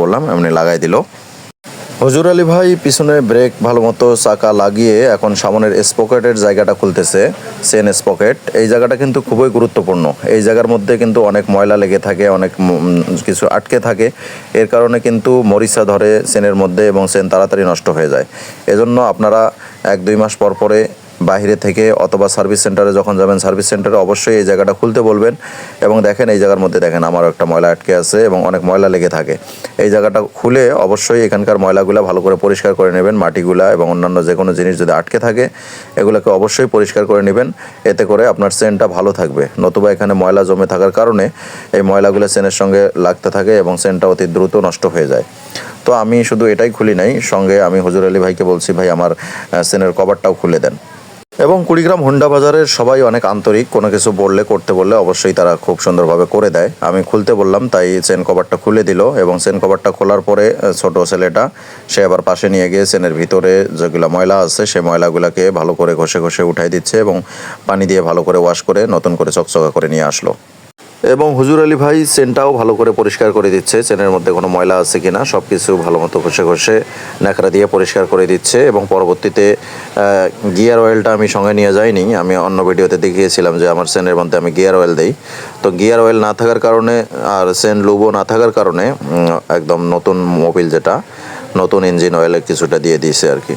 বললাম, এমনি লাগাই দিল। হুজুর আলী ভাই পিছনে ব্রেক ভালো মতো চাকা লাগিয়ে এখন সামনের স্পকেটের জায়গাটা খুলতেছে, চেন স্পকেট। এই জায়গাটা কিন্তু খুবই গুরুত্বপূর্ণ। এই জায়গার মধ্যে কিন্তু অনেক ময়লা লেগে থাকে, অনেক কিছু আটকে থাকে। এর কারণে কিন্তু মরিচা ধরে চেনের মধ্যে এবং চেন তাড়াতাড়ি নষ্ট হয়ে যায়। এজন্য আপনারা 1-2 মাস পর পরে বাইরে থেকে অথবা সার্ভিস সেন্টারে যখন যাবেন, সার্ভিস সেন্টারে অবশ্যই এই জায়গাটা খুলতে বলবেন। এবং দেখেন এই জায়গার মধ্যে দেখেন আমারও একটা ময়লা আটকে আছে এবং অনেক ময়লা লেগে থাকে। এই জায়গাটা খুলে অবশ্যই এখানকার ময়লাগুলো ভালো করে পরিষ্কার করে নেবেন। মাটিগুলা এবং অন্যান্য যে কোনো জিনিস যদি আটকে থাকে এগুলোকে অবশ্যই পরিষ্কার করে নেবেন। এতে করে আপনার চেনটা ভালো থাকবে। নতুবা এখানে ময়লা জমে থাকার কারণে এই ময়লাগুলো চেনের সঙ্গে লাগতে থাকে এবং চেনটা অতি দ্রুত নষ্ট হয়ে যায়। তো আমি শুধু এটাই খুলি নাই, সঙ্গে আমি হুজুর আলী ভাইকে বলছি, ভাই আমার চেনের কভারটাও খুলে দেন। এবং কুড়িগ্রাম হোন্ডা বাজারের সবাই অনেক আন্তরিক, কোনো কিছু বললে করতে বললে অবশ্যই তারা খুব সুন্দরভাবে করে দেয়। আমি খুলতে বললাম তাই চেন কভারটা খুলে দিল এবং চেন কভারটা খোলার পরে ছোট ছেলেটা সে আবার পাশে নিয়ে গিয়ে চেনের ভিতরে যেগুলো ময়লা আছে সেই ময়লাগুলোকে ভালো করে ঘষে ঘষে উঠাই দিচ্ছে এবং পানি দিয়ে ভালো করে ওয়াশ করে নতুন করে চকচকা করে নিয়ে আসলো। এবং হুজুর আলী ভাই চেনটাও ভালো করে পরিষ্কার করে দিচ্ছে, চেনের মধ্যে কোনো ময়লা আছে কিনা সব কিছু ভালো মতো ঘষে ঘষে ন্যাকড়া দিয়ে পরিষ্কার করে দিচ্ছে। এবং পরবর্তীতে গিয়ার অয়েলটা আমি সঙ্গে নিয়ে যাইনি, আমি অন্য ভিডিওতে দেখিয়েছিলাম যে আমার চেনের মধ্যে আমি গিয়ার অয়েল দিই। তো গিয়ার অয়েল না থাকার কারণে আর চেন লুবও না থাকার কারণে একদম নতুন মোবিল যেটা নতুন ইঞ্জিন অয়েলে কিছুটা দিয়ে দিয়েছে আর কি।